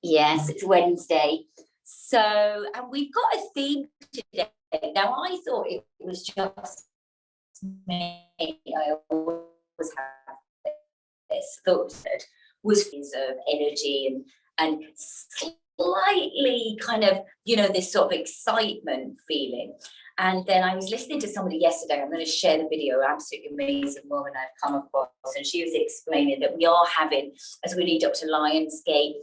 Yes, it's Wednesday. So, and we've got a theme today. Now, I thought it was just me. I always have this thought that was of energy and slightly kind of, this sort of excitement feeling. And then I was listening to somebody yesterday. I'm going to share the video. Absolutely amazing woman I've come across, and she was explaining that we are having, as we lead up to Lionsgate,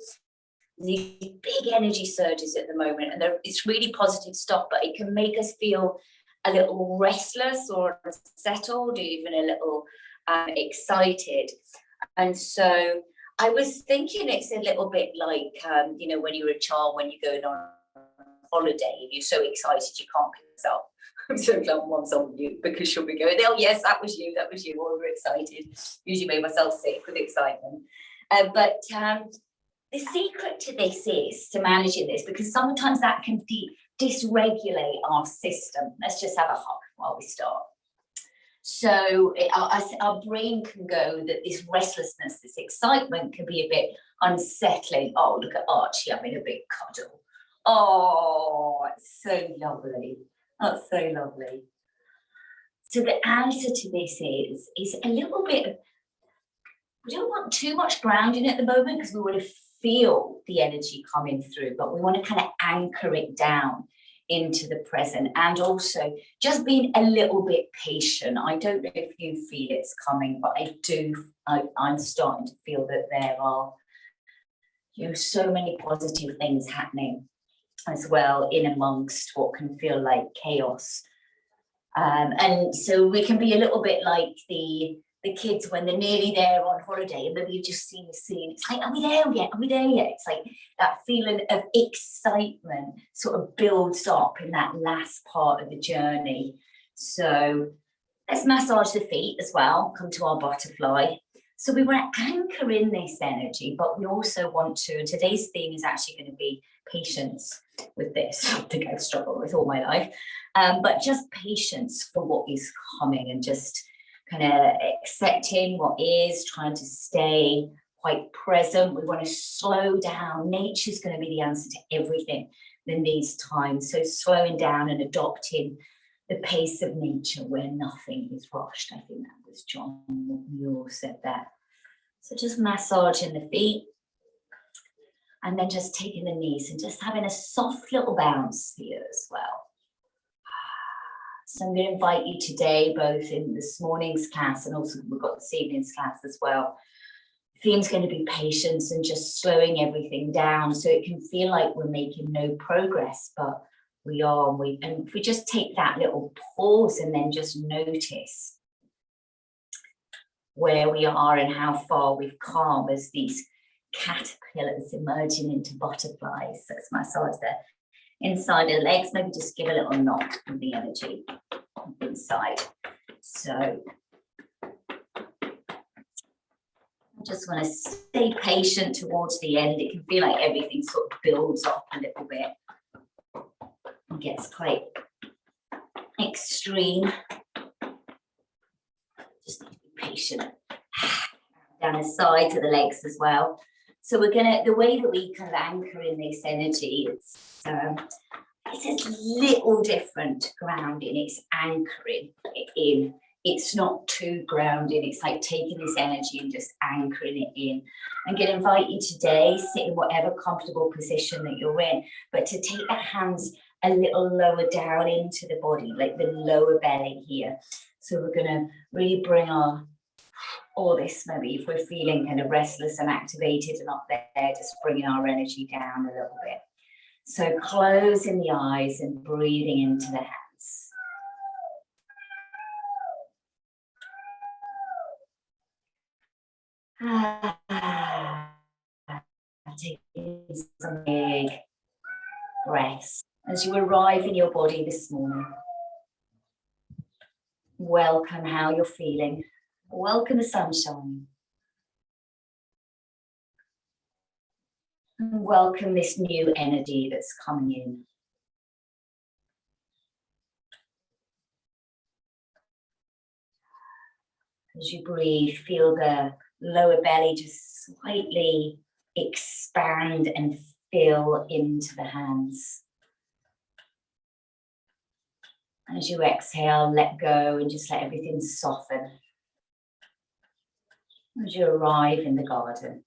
these big energy surges at the moment, and it's really positive stuff, but it can make us feel a little restless or unsettled, or even a little excited. And so I was thinking it's a little bit like, when you're a child, when you're going on holiday and you're so excited you can't pick yourself. I'm so glad Mom's on mute because she'll be going, oh yes, that was you, all were excited. Usually made myself sick with excitement. But the secret to this is to managing this, because sometimes that can dysregulate our system. Let's just have a hug while we start. So our brain can go that this restlessness, this excitement can be a bit unsettling. Oh, look at Archie having a big cuddle. Oh, it's so lovely. That's so lovely. So the answer to this is a little bit of, we don't want too much grounding at the moment because we want to feel the energy coming through, but we want to kind of anchor it down into the present, and also just being a little bit patient. I don't know if you feel it's coming, but I do. I'm starting to feel that there are so many positive things happening as well in amongst what can feel like chaos. And so we can be a little bit like the kids when they're nearly there on holiday, and maybe you've just seen the scene. It's like, are we there yet? Are we there yet? It's like that feeling of excitement sort of builds up in that last part of the journey. So let's massage the feet as well, come to our butterfly. So we want to anchor in this energy, but we also want to, today's theme is actually going to be patience with this. I think I've struggled with all my life, but just patience for what is coming, and just kind of accepting what is, trying to stay quite present. We want to slow down. Nature's going to be the answer to everything in these times. So slowing down and adopting the pace of nature where nothing is rushed. I think that was John Muir said that. So just massaging the feet, and then just taking the knees and just having a soft little bounce here as well. So I'm going to invite you today, both in this morning's class and also we've got this evening's class as well. The theme's going to be patience and just slowing everything down, so it can feel like we're making no progress, but we are. And if we just take that little pause and then just notice where we are and how far we've come as these caterpillars emerging into butterflies. So let's massage the inside of the legs, maybe just give a little knock of the energy inside. So I just want to stay patient towards the end. It can feel like everything sort of builds up a little bit and gets quite extreme. Just need to be patient. Down the sides of the legs as well. So we're gonna, the way that we kind of anchor in this energy, it's a little different grounding. It's anchoring it in. It's not too grounded. It's like taking this energy and just anchoring it in. I'm going to invite you today, sit in whatever comfortable position that you're in, but to take the hands a little lower down into the body, like the lower belly here. So we're going to really bring all this, maybe if we're feeling kind of restless and activated and up there, just bringing our energy down a little bit. So closing the eyes and breathing into the hands. Taking some big breaths as you arrive in your body this morning. Welcome how you're feeling. Welcome the sunshine. And welcome this new energy that's coming in. As you breathe, feel the lower belly just slightly expand and fill into the hands. As you exhale, let go and just let everything soften. As you arrive in the garden.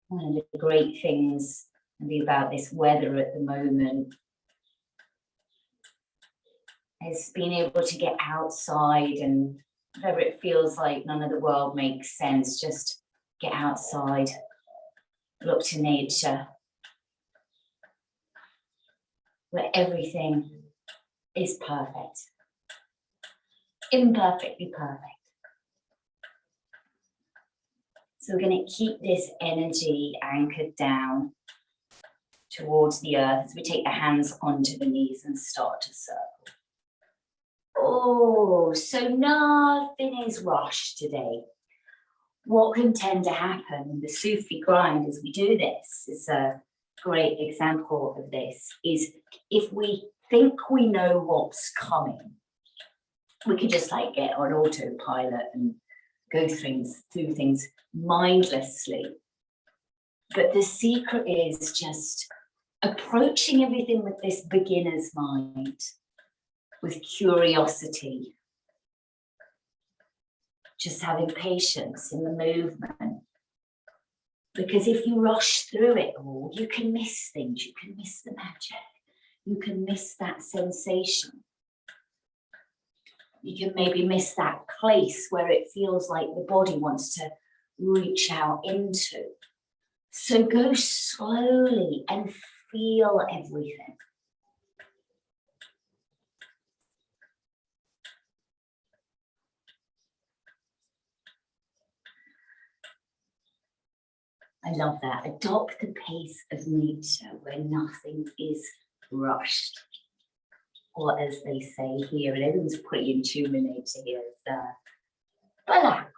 One of the great things about this weather at the moment is being able to get outside, and whatever it feels like none of the world makes sense, just get outside, look to nature, where everything is perfect, imperfectly perfect. So we're going to keep this energy anchored down towards the earth as we take the hands onto the knees and start to circle. Oh, so nothing is rushed today. What can tend to happen in the Sufi grind as we do this is a great example of this, is if we think we know what's coming, we can just like get on autopilot and go through things mindlessly. But the secret is just approaching everything with this beginner's mind, with curiosity, just having patience in the movement. Because if you rush through it all, you can miss things, you can miss the magic, you can miss that sensation. You can maybe miss that place where it feels like the body wants to reach out into. So go slowly and feel everything. I love that. Adopt the pace of nature where nothing is rushed. Or as they say here, and everyone's pretty in tune with nature here, is balak,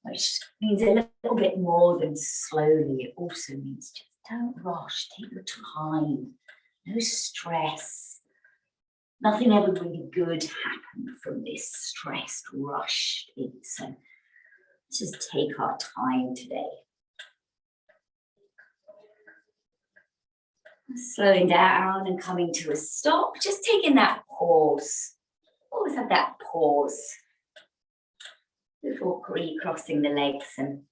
which means a little bit more than slowly. It also means just don't rush, take your time, no stress. Nothing ever really good happened from this stressed, rushed thing. So let's just take our time today. Slowing down and coming to a stop, just taking that pause. Always have that pause before recrossing the legs and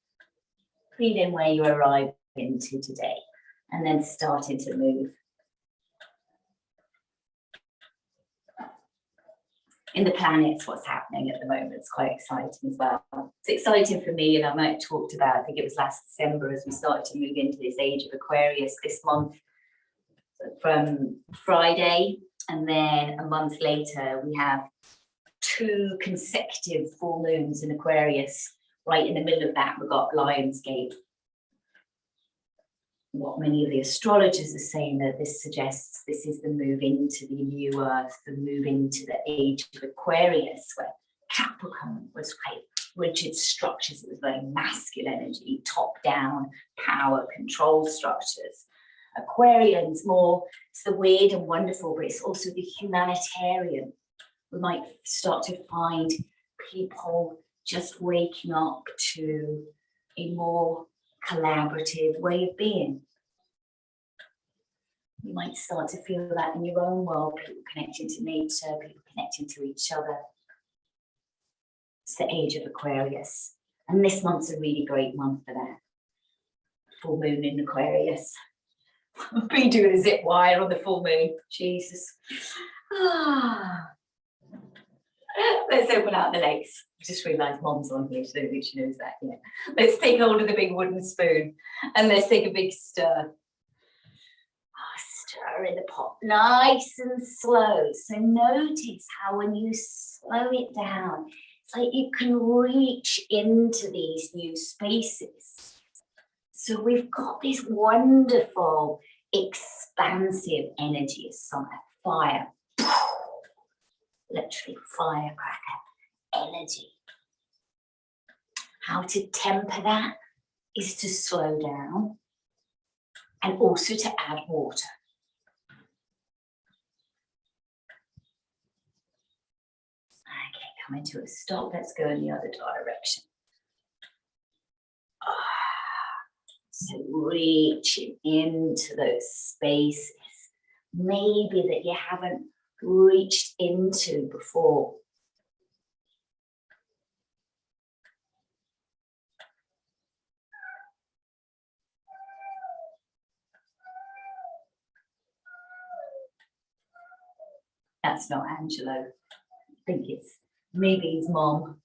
feeling where you arrive into today, and then starting to move. In the planets, what's happening at the moment is quite exciting as well. It's exciting for me, and I might have talked about, I think it was last December, as we started to move into this age of Aquarius this month. From Friday, and then a month later we have 2 consecutive full moons in Aquarius. Right in the middle of that we've got Lionsgate. What many of the astrologers are saying, that this suggests this is the move into the new earth, the move into the age of Aquarius, where Capricorn was quite rigid structures, it was very masculine energy, top down power control structures. Aquarians more, it's the weird and wonderful, but it's also the humanitarian. We might start to find people just waking up to a more collaborative way of being. You might start to feel that in your own world, people connecting to nature, people connecting to each other. It's the age of Aquarius. And this month's a really great month for that. Full moon in Aquarius. I've been doing a zip wire on the full moon. Jesus. Let's open out the legs. I just realised Mom's on here, so I don't think she knows that yet. Let's take hold of the big wooden spoon and let's take a big stir. Stir in the pot, nice and slow. So notice how when you slow it down, it's like you can reach into these new spaces. So we've got this wonderful, expansive energy of summer, fire, literally firecracker energy. How to temper that is to slow down and also to add water. Coming to a stop. Let's go in the other direction. So reaching into those spaces, maybe that you haven't reached into before. That's not Angelo. I think it's maybe his mom.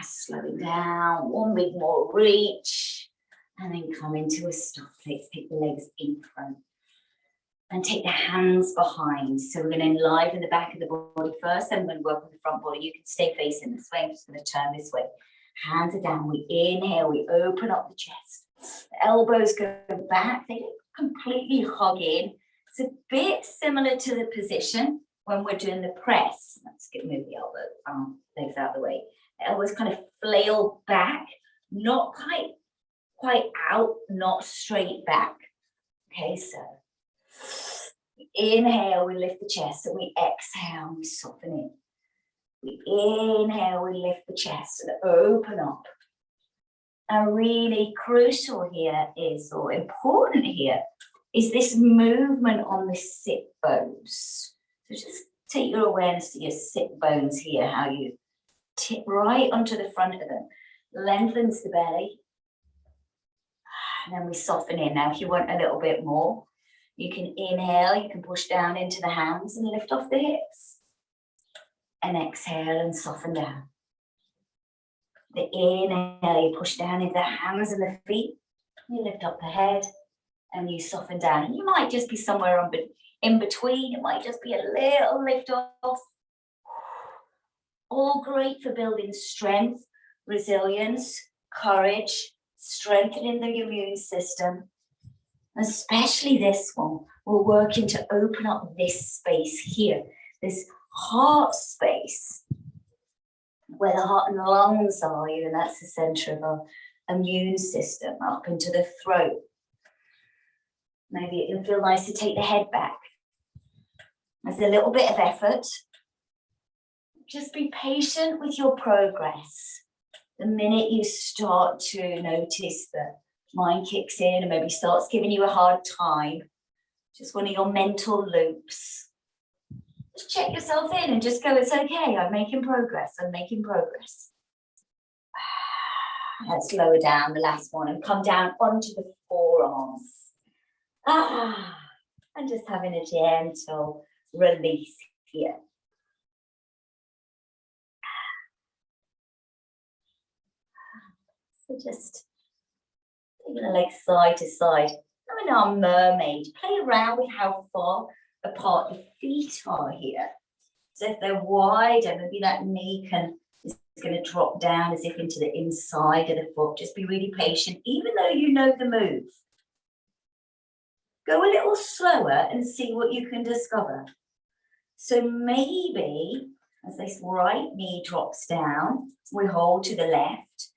Slowing down, one big more reach, and then come into a stop. Let's take the legs in front and take the hands behind. So we're going to enliven the back of the body first, then we're going to work on the front body. You can stay facing this way. I'm just going to turn this way. Hands are down. We inhale, we open up the chest. The elbows go back. They don't completely hug in. It's a bit similar to the position when we're doing the press. Let's move the elbow, legs out of the way. The elbows kind of flail back, not quite out, not straight back. Okay, so inhale, we lift the chest, and we exhale, we soften in. We inhale, we lift the chest and open up. And really crucial here is, or important here, is this movement on the sit bones. So just take your awareness to your sit bones here, how you tip right onto the front of them. Lengthens the belly. And then we soften in. Now, if you want a little bit more, you can inhale, you can push down into the hands and lift off the hips. And exhale and soften down. The inhale, you push down into the hands and the feet. You lift up the head and you soften down. And you might just be somewhere in between. It might just be a little lift off. All great for building strength, resilience, courage, strengthening the immune system. Especially this one, we're working to open up this space here, this heart space, where the heart and lungs are, and that's the center of our immune system, up into the throat. Maybe it can feel nice to take the head back. There's a little bit of effort. Just be patient with your progress. The minute you start to notice that mind kicks in and maybe starts giving you a hard time, just one of your mental loops, just check yourself in and just go, it's okay, I'm making progress, I'm making progress. Let's lower down the last one and come down onto the forearms. And just having a gentle release here. So just taking the legs side to side. Having our mermaid. Play around with how far apart the feet are here. So if they're wider, maybe that knee is going to drop down as if into the inside of the foot. Just be really patient, even though you know the move. Go a little slower and see what you can discover. So maybe as this right knee drops down, we hold to the left.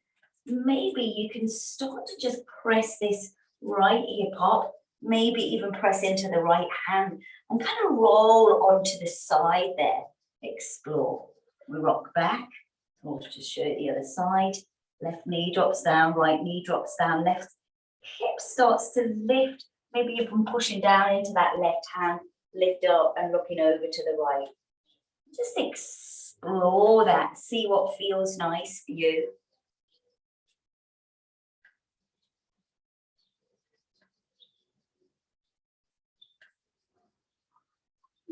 Maybe you can start to just press this right ear pop, maybe even press into the right hand and kind of roll onto the side there. Explore. We rock back. I'll just show you the other side. Left knee drops down, right knee drops down, left hip starts to lift. Maybe even pushing down into that left hand, lift up and looking over to the right. Just explore that. See what feels nice for you.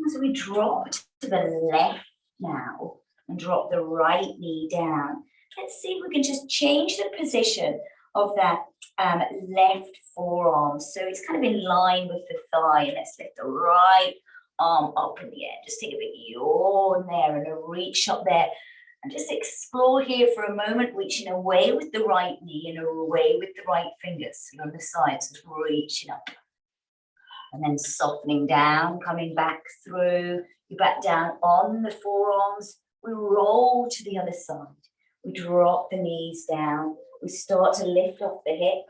As we drop to the left now and drop the right knee down, let's see if we can just change the position of that left forearm. So it's kind of in line with the thigh. And let's lift the right arm up in the air. Just take a big yawn there and a reach up there. And just explore here for a moment, reaching away with the right knee and away with the right fingers. So on the sides, just reaching up. And then softening down, coming back through. You back down on the forearms. We roll to the other side. We drop the knees down. We start to lift off the hip.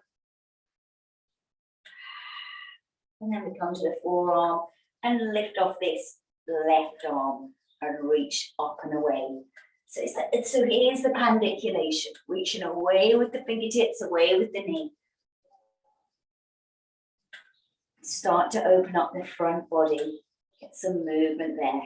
And then we come to the forearm and lift off this left arm and reach up and away. So, so here's the pandiculation, reaching away with the fingertips, away with the knee. Start to open up the front body, get some movement there.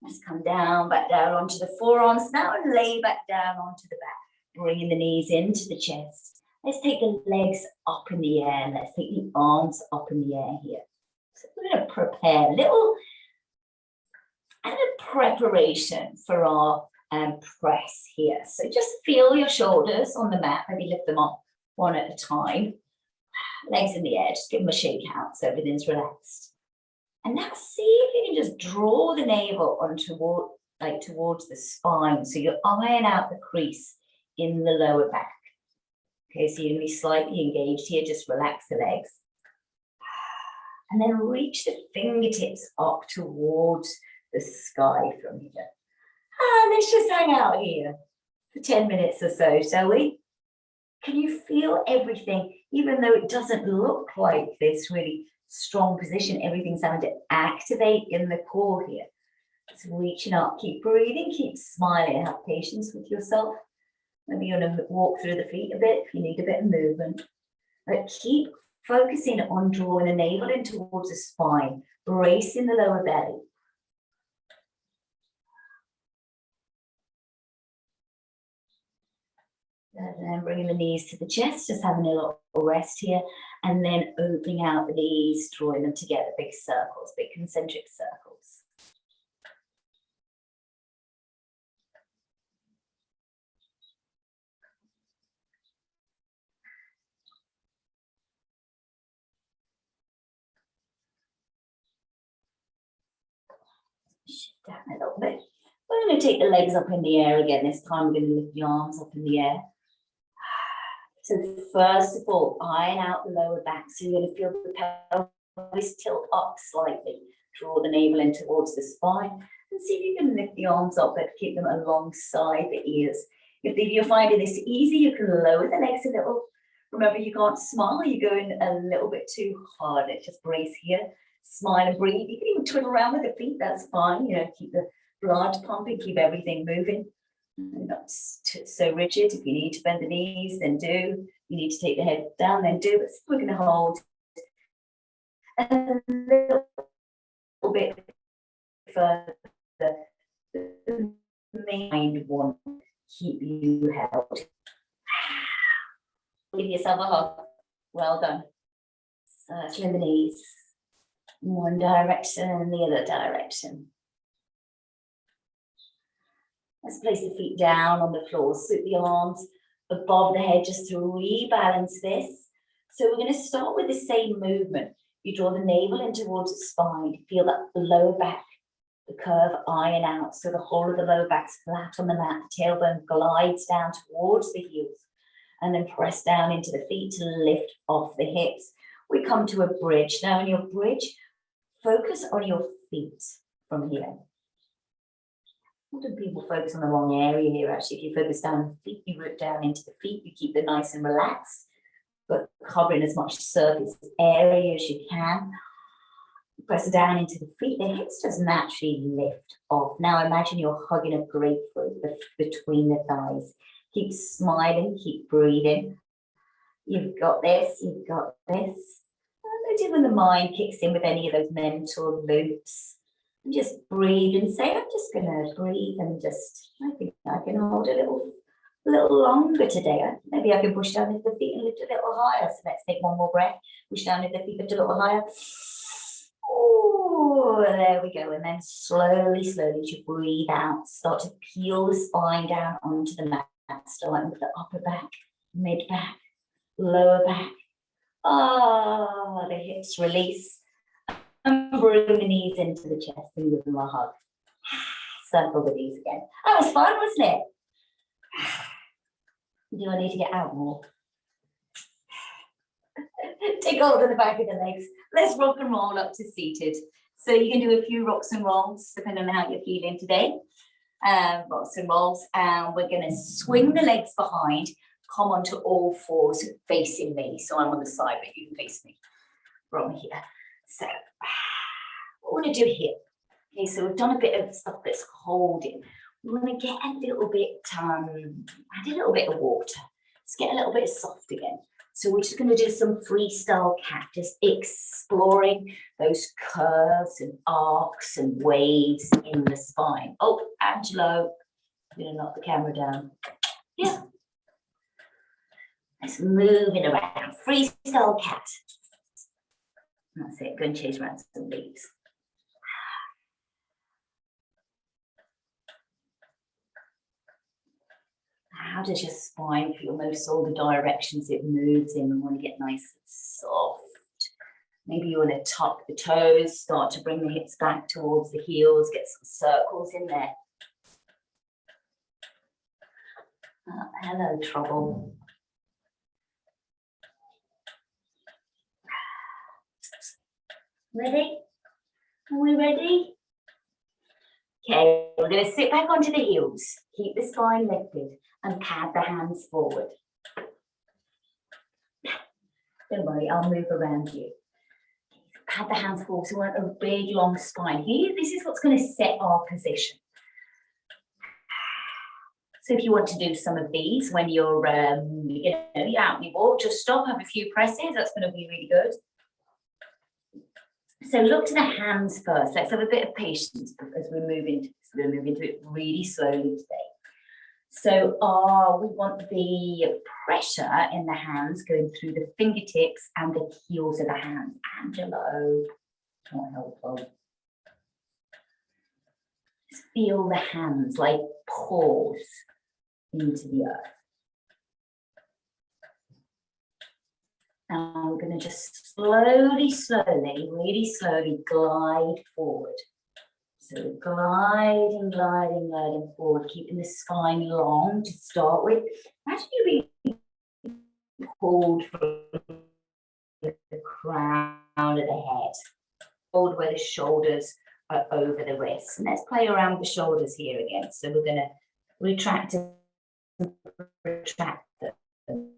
Let's come down, back down onto the forearms now and lay back down onto the back, bringing the knees into the chest. Let's take the legs up in the air. Let's take the arms up in the air here. So we're going to prepare a little preparation for our press here. So just feel your shoulders on the mat, maybe lift them up one at a time. Legs in the air, just give them a shake out so everything's relaxed. And now see if you can just draw the navel on towards the spine. So you're iron out the crease in the lower back. Okay, so you're going to be slightly engaged here, just relax the legs. And then reach the fingertips up towards the sky from here. And let's just hang out here for 10 minutes or so, shall we? Can you feel everything, even though it doesn't look like this really strong position, everything's having to activate in the core here. Just reaching up, keep breathing, keep smiling, have patience with yourself. Maybe you want to walk through the feet a bit if you need a bit of movement. But keep focusing on drawing the navel in towards the spine, bracing the lower belly. And then bringing the knees to the chest, just having a little rest here, and then opening out the knees, drawing them together, big circles, big concentric circles. Shift down a little bit. We're going to take the legs up in the air again. This time we're going to lift the arms up in the air. So first of all, iron out the lower back. So you're going to feel the pelvis tilt up slightly. Draw the navel in towards the spine. And see if you can lift the arms up, but keep them alongside the ears. If you're finding this easy, you can lower the legs a little. Remember, you can't smile. You're going a little bit too hard. Just brace here. Smile and breathe. You can even twiddle around with the feet. That's fine. You know, keep the blood pumping, keep everything moving. Not so rigid. If you need to bend the knees, then do. You need to take the head down, then do. But we're going to hold a little bit further. The mind won't keep you held. Give yourself a hug. Well done. Circling the knees. One direction and the other direction. Let's place the feet down on the floor, swoop the arms above the head just to rebalance this. So we're going to start with the same movement. You draw the navel in towards the spine, feel that lower back, the curve iron out, so the whole of the lower back's flat on the mat, the tailbone glides down towards the heels, and then press down into the feet to lift off the hips. We come to a bridge. Now in your bridge, focus on your feet from here. Often people focus on the wrong area here. Actually, if you focus down on the feet, you root down into the feet, you keep them nice and relaxed, but covering as much surface area as you can. Press down into the feet, the hips just naturally lift off. Now imagine you're hugging a grapefruit between the thighs. Keep smiling, keep breathing. You've got this, you've got this. Notice when the mind kicks in with any of those mental loops. And just breathe and say, I'm just going to breathe and just, I think I can hold a little longer today. Maybe I can push down into the feet and lift a little higher. So let's take one more breath. Push down into the feet, lift a little higher. Oh, there we go. And then slowly, slowly, as you breathe out, start to peel the spine down onto the mat. Starting with the upper back, mid back, lower back. Oh, the hips release. And bring the knees into the chest and give them a hug. Circle the knees again. That was fun, wasn't it? Do I need to get out more? Take hold of the back of the legs. Let's rock and roll up to seated. So you can do a few rocks and rolls depending on how you're feeling today. Rocks and rolls. And we're going to swing the legs behind, come onto all fours facing me. So I'm on the side, but you can face me from here. So what we're going to do here, okay, so we've done a bit of stuff that's holding. We want to get a little bit, add a little bit of water. Let's get a little bit soft again. So we're just going to do some freestyle cat, just exploring those curves and arcs and waves in the spine. Oh, Angelo, I'm going to knock the camera down. Yeah. Let's move it around. Freestyle cat. That's it. Go and chase around some leaves. How does your spine feel? Notice all the directions it moves in. We want to get nice and soft. Maybe you want to tuck the toes, start to bring the hips back towards the heels, get some circles in there. Oh, hello, trouble. Ready? Are we ready? Okay, we're going to sit back onto the heels. Keep the spine lifted and pad the hands forward. Don't worry, I'll move around you. Pad the hands forward so we want a big long spine. Here, this is what's going to set our position. So if you want to do some of these when you're, you're out and you walk, just stop, have a few presses. That's going to be really good. So look to the hands first. Let's have a bit of patience as we move into it really slowly today. So we want the pressure in the hands going through the fingertips and the heels of the hands. Angelo, not helpful. Just feel the hands like paws into the earth. Now we're going to just slowly, really slowly glide forward. So gliding forward, keeping the spine long to start with. Imagine you being pulled from the crown of the head, pulled where the shoulders are over the wrists. And let's play around with the shoulders here again. So we're going to retract and retract them.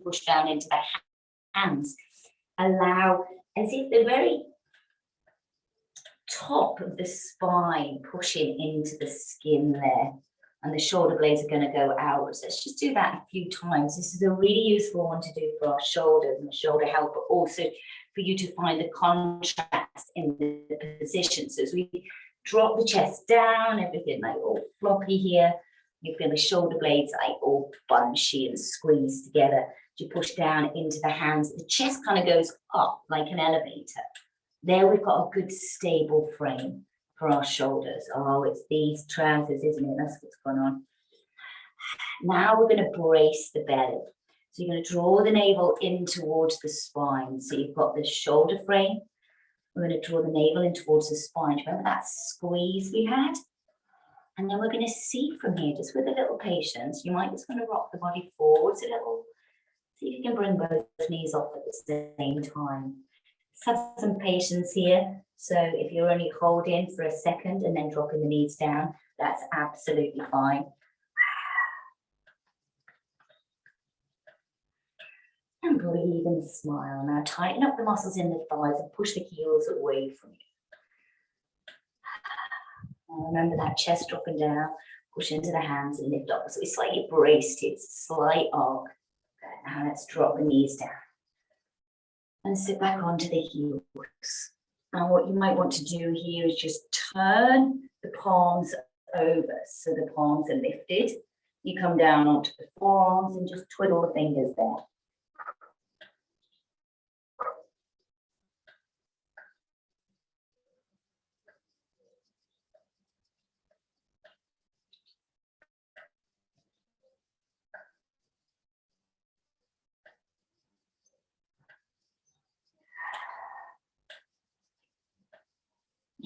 Push down into the hands. Allow as if the very top of the spine pushing into the skin there, and the shoulder blades are going to go outwards. Let's just do that a few times. This is a really useful one to do for our shoulders and the shoulder health, but also for you to find the contrast in the position. So as we drop the chest down, everything like all floppy here, you feel the shoulder blades like all bunchy and squeezed together. You push down into the hands, the chest kind of goes up like an elevator. There we've got a good stable frame for our shoulders. Oh, it's these trousers, isn't it? That's what's going on. Now we're going to brace the belly. So you're going to draw the navel in towards the spine. So you've got the shoulder frame. We're going to draw the navel in towards the spine. Remember that squeeze we had? And then we're going to see from here, just with a little patience, you might just want to rock the body forwards a little. See if you can bring both knees off at the same time. Just have some patience here. So if you're only holding for a second and then dropping the knees down, that's absolutely fine. And breathe and smile. Now tighten up the muscles in the thighs and push the heels away from you. And remember that chest dropping down, push into the hands and lift up. So it's slightly braced, it's a slight arc. Now let's drop the knees down and sit back onto the heels. And what you might want to do here is just turn the palms over so the palms are lifted. You come down onto the forearms and just twiddle the fingers there.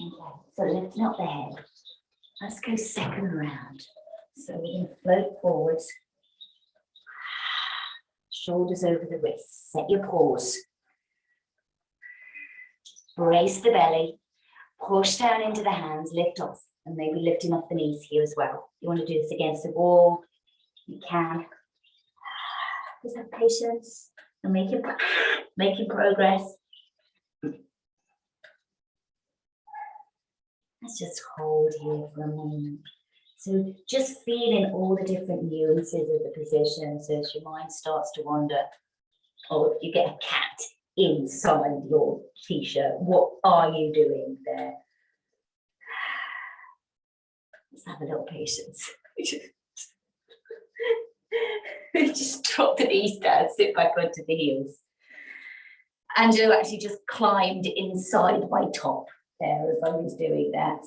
Okay, so lifting up the head. Let's go second round. So we can float forwards. Shoulders over the wrists. Set your paws. Brace the belly. Push down into the hands. Lift off. And maybe lifting off the knees here as well. You want to do this against the wall. You can. Just have patience and making progress. Let's just hold here for a moment. So just feeling all the different nuances of the position. So as your mind starts to wander, or if you get a cat inside your t-shirt, what are you doing there? Let's have a little patience. Just drop the knees down, sit back onto the heels. Angelo actually just climbed inside my top there as I was doing that.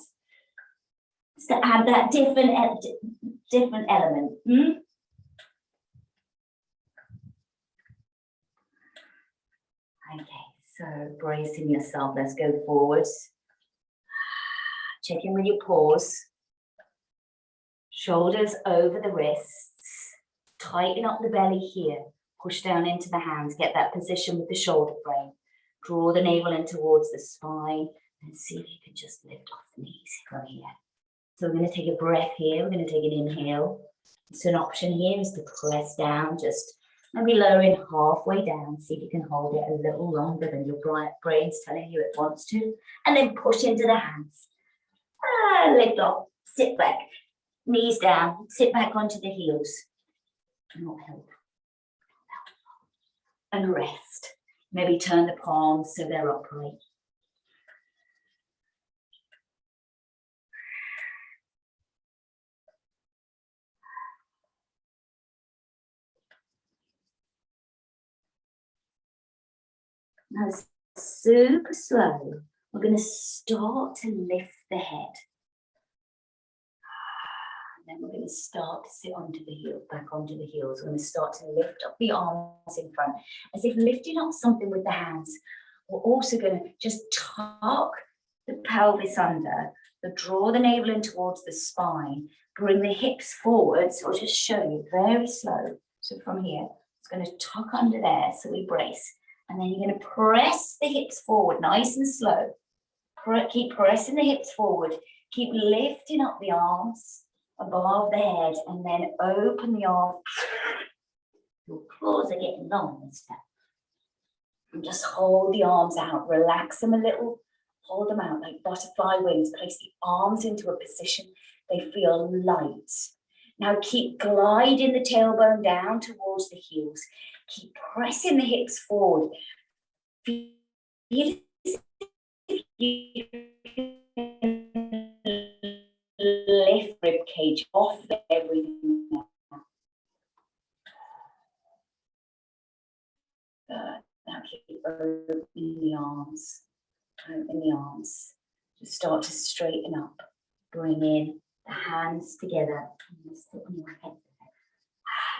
Just to add that different element. Okay, so bracing yourself, let's go forwards. Check in with your pause. Shoulders over the wrists. Tighten up the belly here. Push down into the hands. Get that position with the shoulder frame. Draw the navel in towards the spine. And see if you can just lift off the knees from here. So we're going to take a breath here. We're going to take an inhale. So an option here is to press down. Just maybe lowering halfway down. See if you can hold it a little longer than your brain's telling you it wants to. And then push into the hands. Lift off. Sit back. Knees down. Sit back onto the heels. Not help. And rest. Maybe turn the palms so they're upright. Now, super slow, we're going to start to lift the head. And then we're going to start to sit onto the heel, back onto the heels. We're going to start to lift up the arms in front, as if lifting up something with the hands. We're also going to just tuck the pelvis under, but draw the navel in towards the spine, bring the hips forward. So I'll just show you very slow. So from here, it's going to tuck under there, so we brace. And then you're going to press the hips forward, nice and slow. Keep pressing the hips forward. Keep lifting up the arms above the head, and then open the arms. Your claws are getting long and stuff. And just hold the arms out. Relax them a little. Hold them out like butterfly wings. Place the arms into a position they feel light. Now keep gliding the tailbone down towards the heels. Keep pressing the hips forward. Feel you lift rib cage off everything. Now keep opening the arms. Open the arms. Just start to straighten up. Bring in the hands together. Sit on your head.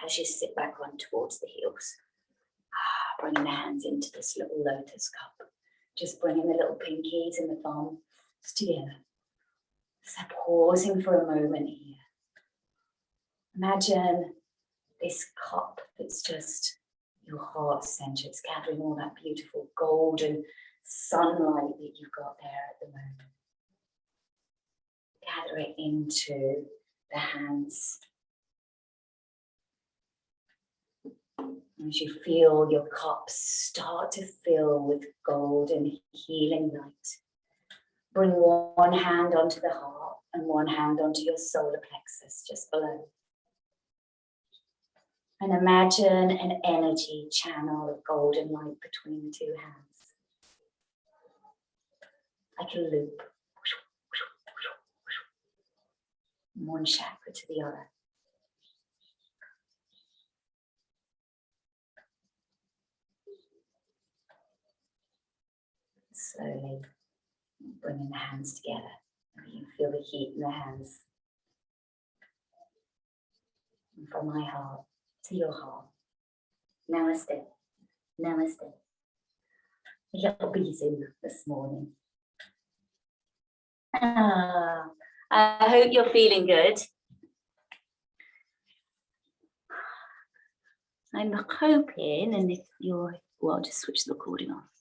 As you sit back on towards the heels. Bringing the hands into this little lotus cup. Just bringing the little pinkies and the thumbs together. So pausing for a moment here. Imagine this cup that's just your heart center. It's gathering all that beautiful golden sunlight that you've got there at the moment. Gather it into the hands. As you feel your cups start to fill with golden healing light, bring one hand onto the heart and one hand onto your solar plexus just below. And imagine an energy channel of golden light between the two hands. Like a loop. From one chakra to the other. Slowly bringing the hands together. You can feel the heat in the hands. And from my heart to your heart. Namaste. Namaste. A little bisou this morning. I hope you're feeling good. I'm hoping, and if you're, well, I'll just switch the recording off.